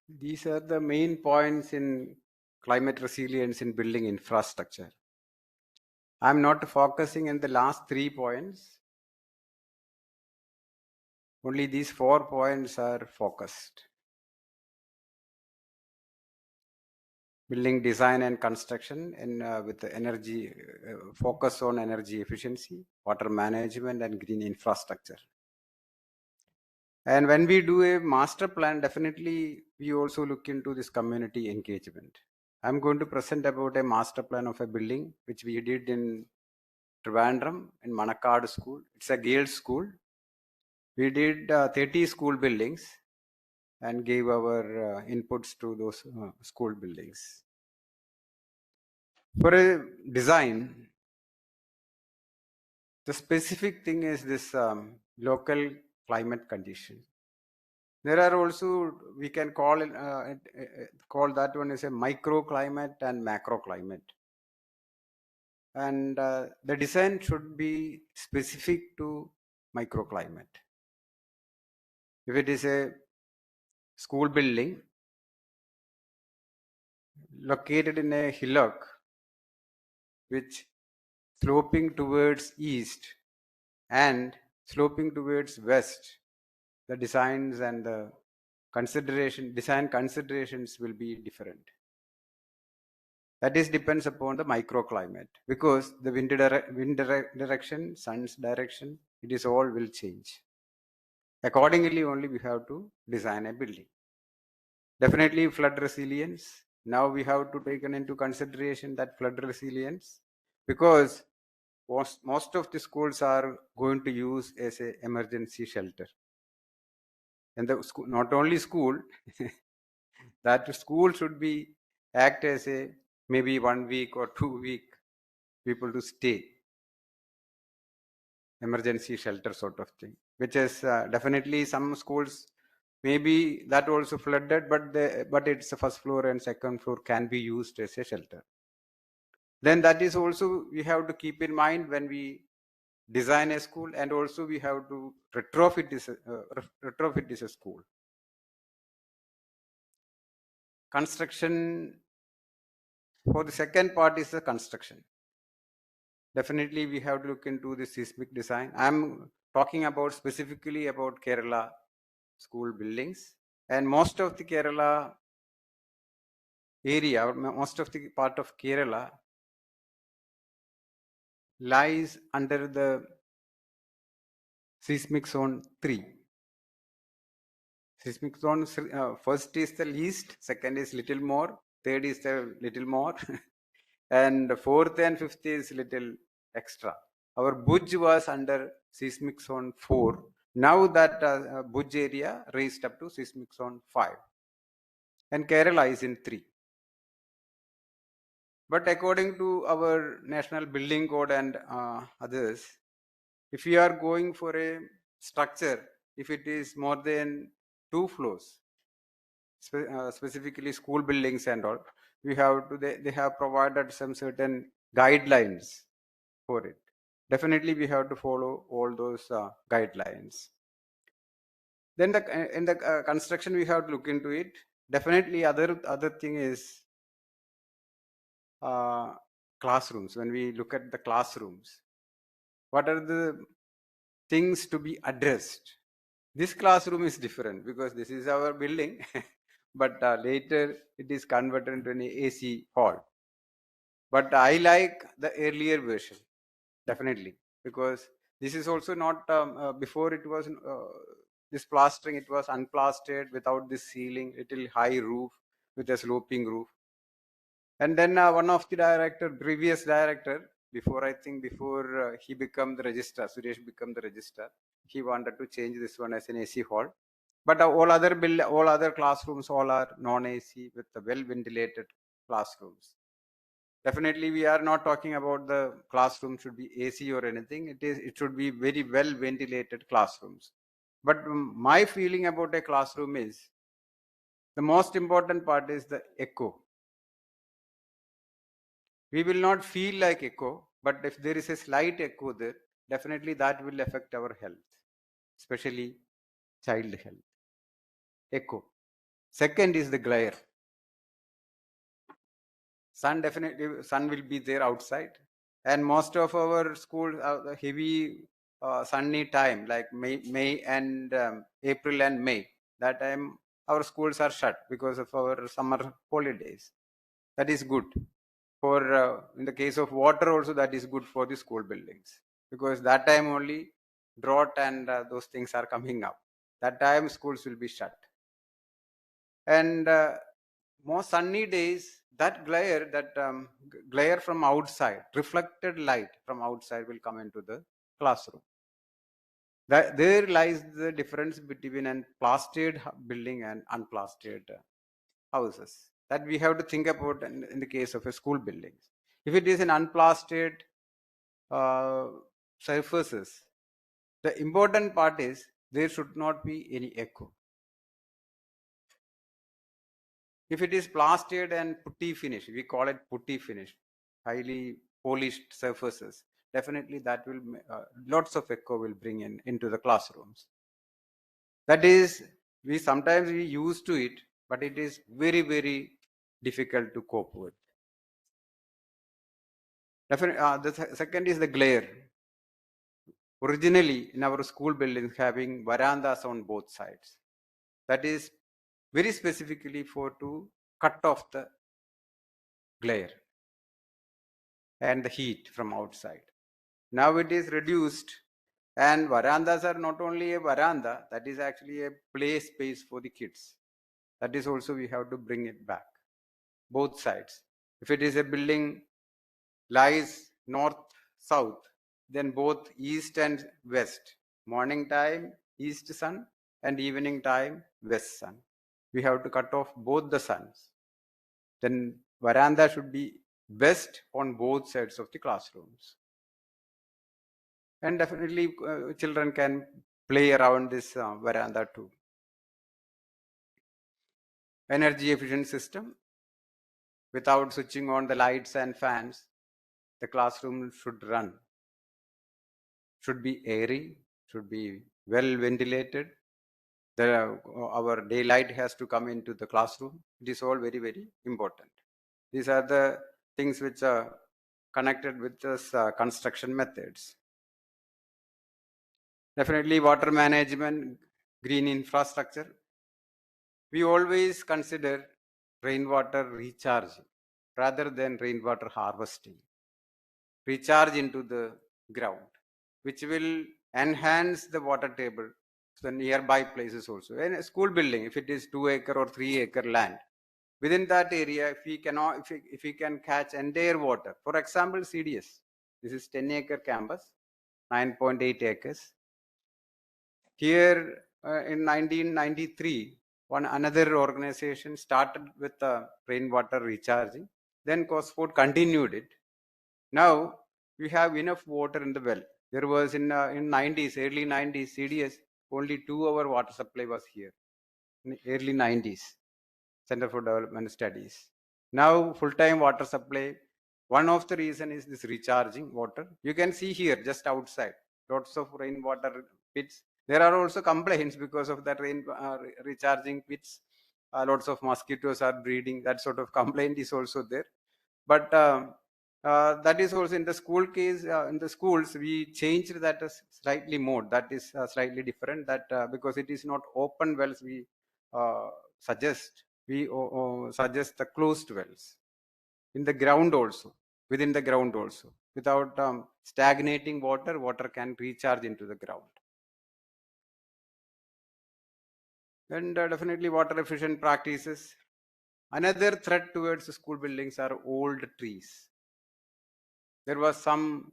These are the main points in climate resilience in building infrastructure. I'm not focusing in the last 3 points. Only these 4 points are focused. Building design and construction with the energy focus on energy efficiency, water management, and green infrastructure. And when we do a master plan, definitely we also look into this community engagement. I'm going to present about a master plan of a building which we did in Trivandrum in Manakad school. It's a girls' school. We did 30 school buildings and gave our inputs to those school buildings. For a design, the specific thing is this local climate condition. There are also, we can call call that one as a microclimate and macroclimate. And the design should be specific to microclimate. If it is a school building located in a hillock which sloping towards east and sloping towards west, the designs and the design considerations will be different. That is depends upon the microclimate, because the wind direction, sun's direction, it is all will change. Accordingly only we have to design a building. Definitely flood resilience. Now we have to take into consideration that flood resilience, because most of the schools are going to use as a emergency shelter. And the school, not only school, that school should be act as a maybe 1 week or 2 week people to stay, emergency shelter sort of thing, which is definitely some schools maybe that also flooded, but it's the first floor and second floor can be used as a shelter. Then that is also we have to keep in mind when we design a school, and also we have to retrofit this a school. Construction, for the second part is the construction. Definitely we have to look into the seismic design. I'm talking about specifically about Kerala school buildings, and most of the Kerala area, or most of the part of Kerala lies under the seismic zone 3. Seismic zone first is the least, second is little more, third is the little more, and fourth and fifth is little extra. Our Bhuj was under seismic zone 4. Now that Bhuj area raised up to seismic zone 5, and Kerala is in 3. But according to our National Building Code and others, if you are going for a structure, if it is more than 2 floors, specifically school buildings and all, we have to they have provided some certain guidelines for it. Definitely we have to follow all those guidelines. Then in the construction we have to look into it. Definitely other thing is classrooms. When we look at the classrooms, what are the things to be addressed? This classroom is different because this is our building, but later it is converted into an AC hall. But I like the earlier version, definitely, because this is also not before it was this plastering, it was unplastered without this ceiling, little high roof with a sloping roof. And then one of the previous director, before I think before he become the registrar, Suresh become the registrar, he wanted to change this one as an AC hall. But all other classrooms all are non-AC with the well ventilated classrooms. Definitely, we are not talking about the classroom should be AC or anything. It should be very well ventilated classrooms. But my feeling about a classroom is the most important part is the echo. We will not feel like echo, but if there is a slight echo there, definitely that will affect our health, especially child health. Echo. Second is the glare. Sun will be there outside, and most of our schools are the heavy sunny time, like May and April and May. That time our schools are shut because of our summer holidays. That is good for in the case of water also, that is good for the school buildings, because that time only drought and those things are coming up. That time schools will be shut. And more sunny days, that glare from outside, reflected light from outside will come into the classroom. There lies the difference between an plastered building and unplastered houses, that we have to think about in the case of a school buildings. If it is an unplastered uh, surfaces, the important part is there should not be any echo. If it is plastered and putty finish, we call it putty finish, highly polished surfaces, definitely that will lots of echo will bring in into the classrooms. That is, we used to it, but it is very difficult to cope with. Definitely, second is the glare. Originally, in our school buildings, having verandas on both sides. That is very specifically for to cut off the glare and the heat from outside. Now it is reduced, and verandas are not only a veranda, that is actually a play space for the kids. That is also we have to bring it back, both sides. If it is a building lies north south, then both east and west, morning time east sun and evening time west sun, we have to cut off both the suns. Then veranda should be best on both sides of the classrooms. And definitely children can play around this veranda too. Energy efficient system, without switching on the lights and fans, the classroom should run, should be airy, should be well ventilated. Our daylight has to come into the classroom. It is all very important. These are the things which are connected with this construction methods. Definitely water management, green infrastructure. We always consider rainwater recharge rather than rainwater harvesting. Recharge into the ground, which will enhance the water table to the nearby places also. In a school building, if it is 2 acre or 3 acre land, within that area, if we can catch entire water, for example, CDS, this is 10-acre campus, 9.8 acres. Here in 1993, another organization started with rainwater recharging. Then Cosford continued it. Now we have enough water in the well. There was in 90s, early 90s, CDS, only 2 hour water supply was here. In early 90s, Center for Development Studies. Now full-time water supply. One of the reason is this recharging water. You can see here just outside, lots of rainwater pits. There are also complaints because of that recharging pits. Lots of mosquitoes are breeding. That sort of complaint is also there. But that is also in the school case. In the schools, we changed that slightly more. That is slightly different. That because it is not open wells, we uh, suggest suggest the closed wells in the ground also, within the ground also, without stagnating water can recharge into the ground. And definitely water efficient practices. Another threat towards school buildings are old trees. There was some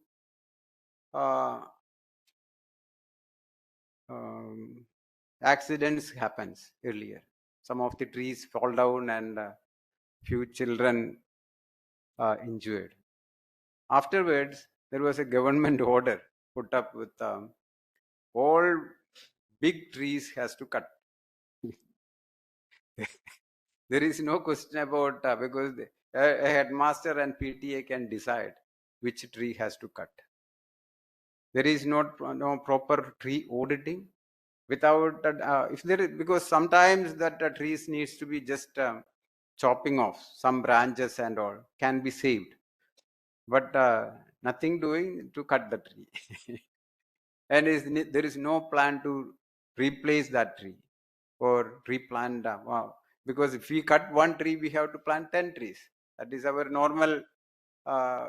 uh, um, accidents happens earlier. Some of the trees fall down and few children injured. Afterwards, there was a government order put up with all big trees has to cut. There is no question about because a headmaster and PTA can decide which tree has to cut. There is no proper tree auditing. without if there is, because sometimes that trees needs to be just chopping off some branches and all can be saved, but nothing doing to cut the tree. And there is no plan to replace that tree or replant wow. Because if we cut one tree we have to plant 10 trees. That is our normal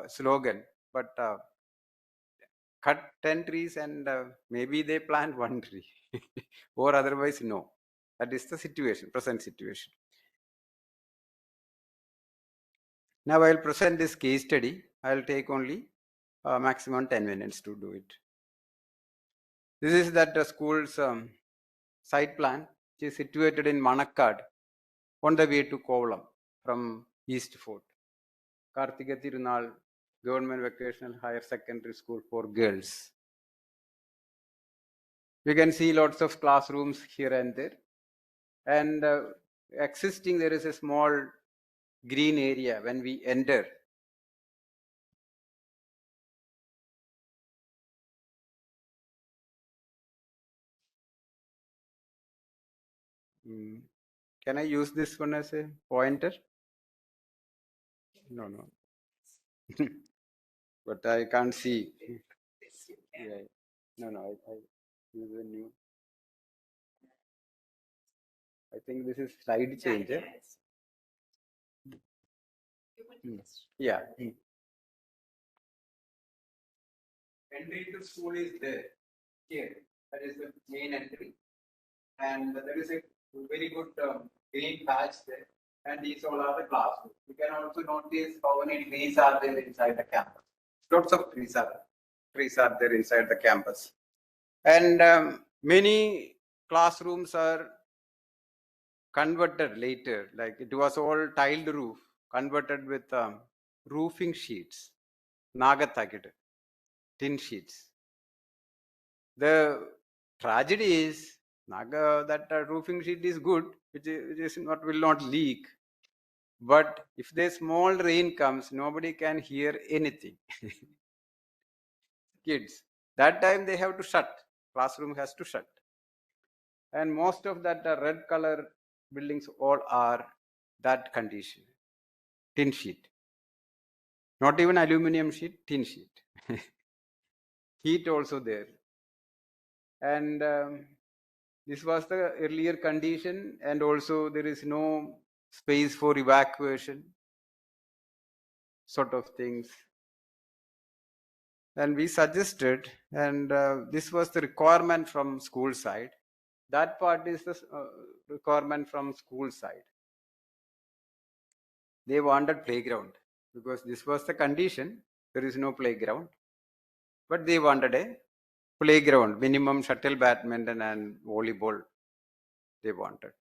slogan. But cut 10 trees and maybe they plant one tree or otherwise no. That is the situation, present situation. Now I'll present this case study. I'll take only maximum 10 minutes to do it. This is that school's site plan, which is situated in Manakkad on the way to Kovalam from East Fort. Karthika Tirunal Government Vocational Higher Secondary School for Girls. We can see lots of classrooms here and there. And existing, there is a small green area when we enter. Can I use this one as a pointer? No, no. But I can't see. Yeah. No, no. I use a new. I think this is slide changer. Yeah. Entry to school is there. Here. That is the main entry. And there is a very good green patch there. And these all are the classrooms. You can also notice how many trees are there inside the campus. Lots of trees are there inside the campus. And many classrooms are converted later. Like it was all tiled roof, converted with roofing sheets, Nagatakit, tin sheets. The tragedy is that roofing sheet is good, which is not will not leak. But if the small rain comes, nobody can hear anything. Kids, that time they have to shut. Classroom has to shut. And most of that red color buildings all are that condition. Tin sheet. Not even aluminum sheet, tin sheet. Heat also there. And this was the earlier condition, and also there is no space for evacuation, sort of things. And we suggested, and this was the requirement from school side. That part is the requirement from school side. They wanted playground because this was the condition. There is no playground, but they wanted a playground, minimum shuttle badminton and volleyball. They wanted.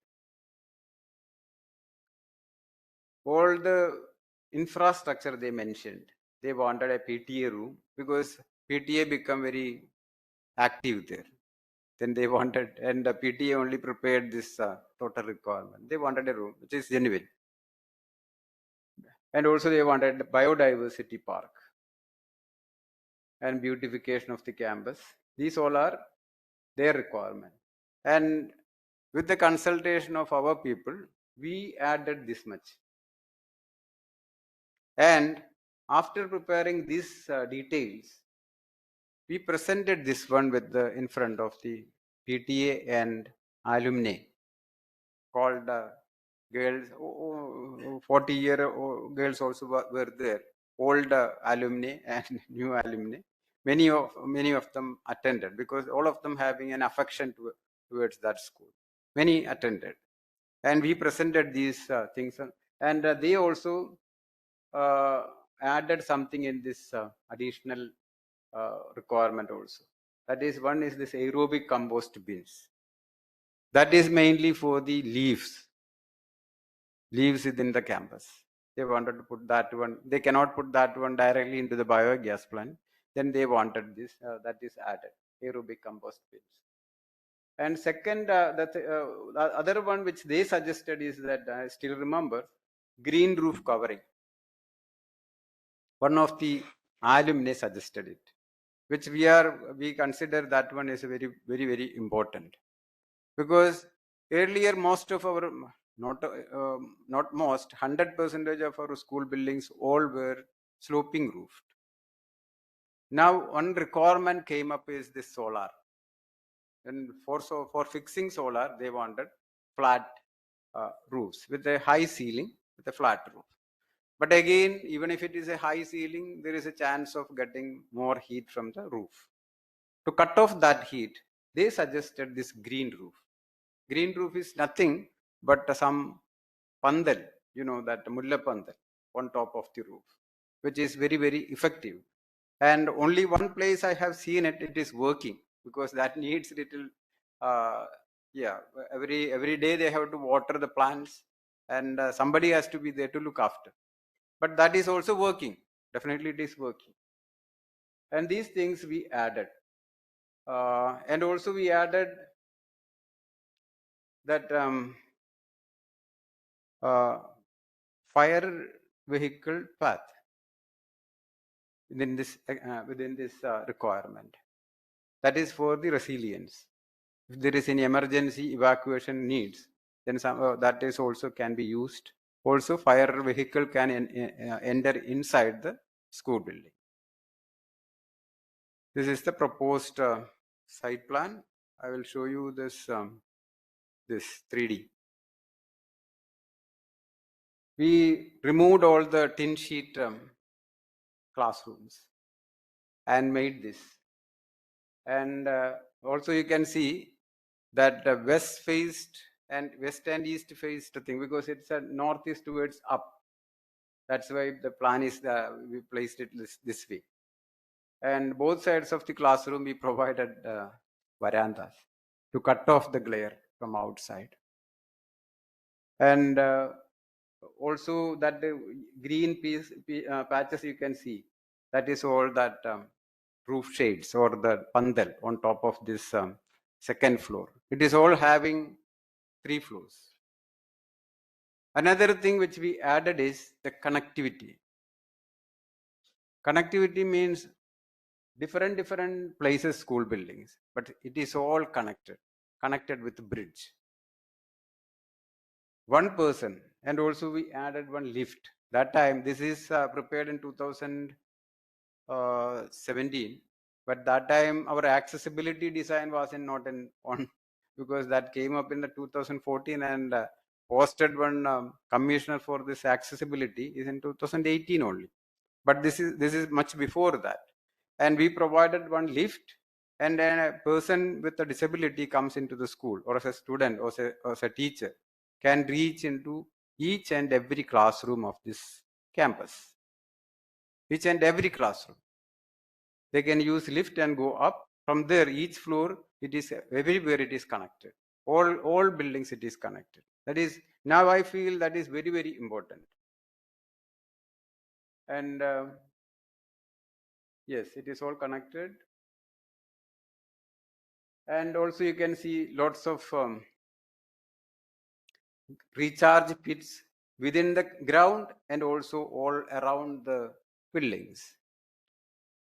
All the infrastructure they mentioned. They wanted a PTA room because PTA become very active there. Then they wanted, and the PTA only prepared this total requirement. They wanted a room, which is genuine. And also they wanted biodiversity park and beautification of the campus. These all are their requirement. And with the consultation of our people, we added this much. And after preparing these details, we presented this one with in front of the PTA and alumni called girls. 40-year girls also were there. Old alumni and new alumni. Many of them attended because all of them having an affection towards that school. Many attended, and we presented these things, and they also uh, added something in this additional requirement also. That is, one is this aerobic compost bins. That is mainly for the leaves within the campus. They wanted to put that one. They cannot put that one directly into the biogas plant. Then they wanted this. That is added, aerobic compost bins. And second, the other one which they suggested is that I still remember green roof covering. One of the alumni suggested it, which we consider that one is very, very, very important. because earlier most of our, not most, 100% of our school buildings all were sloping roofed. Now one requirement came up is this solar, and for fixing solar they wanted flat roofs with a high ceiling with a flat roof. But again, even if it is a high ceiling, there is a chance of getting more heat from the roof. To cut off that heat, they suggested this green roof. Green roof is nothing but some pandal, that mulla pandal on top of the roof, which is very, very effective. And only one place I have seen it, it is working, because that needs little, uh, yeah, every day they have to water the plants, and somebody has to be there to look after. But that is also working. Definitely, it is working. And these things we added, and also we added that uh, fire vehicle path within this requirement. That is for the resilience. If there is any emergency evacuation needs, then that is also can be used. Also, fire vehicle can enter inside the school building. This is the proposed site plan. I will show you this 3D. We removed all the tin sheet classrooms and made this. And also you can see that the west and east faced thing, because it's a northeast towards up. That's why the plan is we placed it this way. And both sides of the classroom we provided verandas to cut off the glare from outside. And also that the green patches you can see, that is all that roof shades or the pandal on top of this second floor. It is all having 3 floors. Another thing which we added is the connectivity. Connectivity means different places school buildings, but it is all connected with bridge. One person, and also we added one lift. That time, this is prepared in 2017, but that time our accessibility design was not on, because that came up in the 2014, and posted one commissioner for this accessibility is in 2018 only. But this is much before that, and we provided one lift, and then a person with a disability comes into the school, or as a student, or as a teacher, can reach into each and every classroom of this campus. Each and every classroom, they can use lift and go up. From there, each floor, it is everywhere it is connected. All buildings it is connected. That is, now I feel that is very, very important. And yes, it is all connected. And also you can see lots of recharge pits within the ground and also all around the buildings.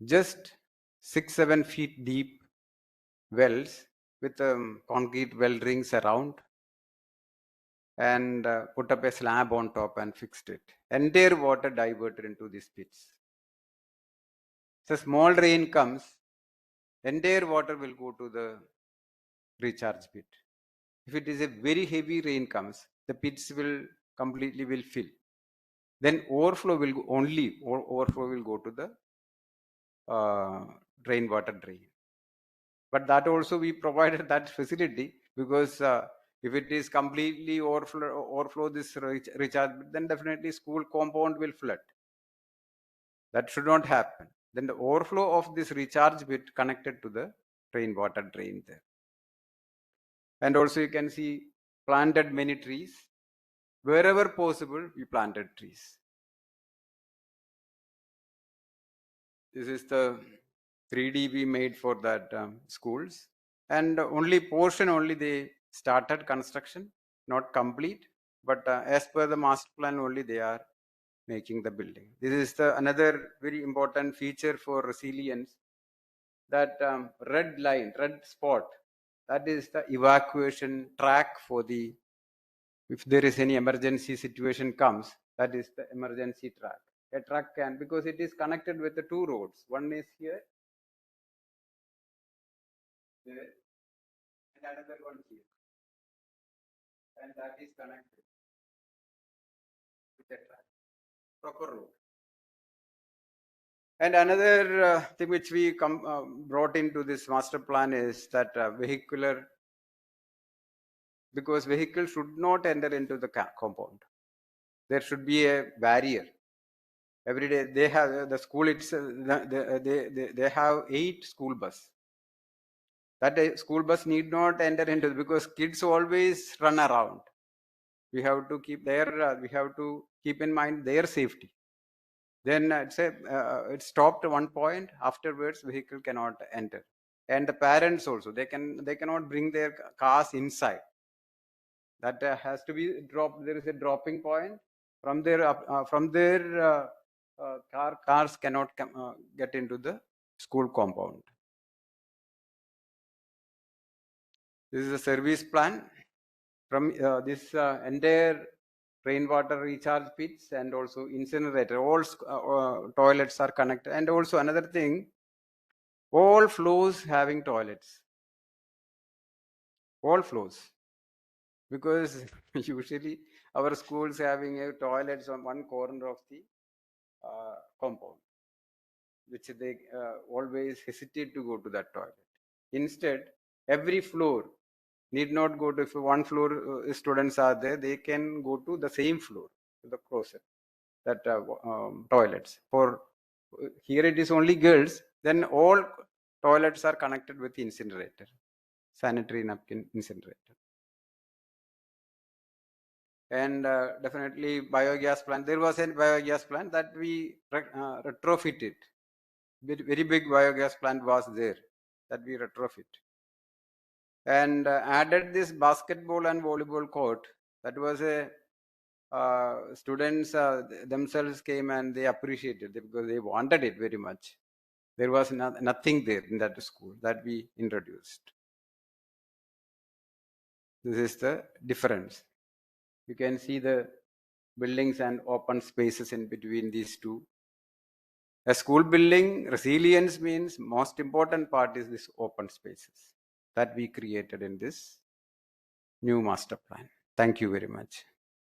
Just 6-7 feet deep wells with concrete well rings around, and put up a slab on top and fixed it. Entire water diverted into these pits. So small rain comes, entire water will go to the recharge pit. If it is a very heavy rain comes, the pits will completely will fill. Then overflow will go to the rainwater drain. But that also we provided that facility, because if it is completely overflow this recharge, then definitely school compound will flood. That should not happen. Then the overflow of this recharge bit connected to the rainwater drain there. And also you can see planted many trees. Wherever possible, we planted trees. This is the 3D we made for that schools, and only portion only they started construction, not complete, but as per the master plan only they are making the building. This is the another very important feature for resilience, that red spot That is the evacuation track for the, if there is any emergency situation comes, that is the emergency track. A truck can, because it is connected with the two roads. One is here, there, and another one here. And that is connected with a track, proper road. And another thing which we brought into this master plan is that vehicular, because vehicles should not enter into the compound. There should be a barrier. Every day they have the school. They have 8 school bus. That school bus need not enter into, because kids always run around. We have to keep in mind their safety. Then it stopped at one point. Afterwards, vehicle cannot enter, and the parents also, they cannot bring their cars inside. That has to be dropped. There is a dropping point from there. From there, cars cannot get into the school compound. This is a service plan from this entire rainwater recharge pits and also incinerator. All toilets are connected, and also another thing, all floors having toilets. All floors, because usually our schools having a toilets on one corner of the compound, which they always hesitate to go to that toilet. Instead, every floor need not go to, if one floor students are there, they can go to the same floor, to the closet, that toilets. For here it is only girls, then all toilets are connected with incinerator, sanitary napkin incinerator. And definitely biogas plant. There was a biogas plant that we retrofitted. Very big biogas plant was there that we retrofit. And added this basketball and volleyball court. That was a students themselves came and they appreciated it because they wanted it very much. There was nothing there in that school that we introduced. This is the difference. You can see the buildings and open spaces in between these two. A school building resilience means most important part is this open spaces that we created in this new master plan. Thank you very much.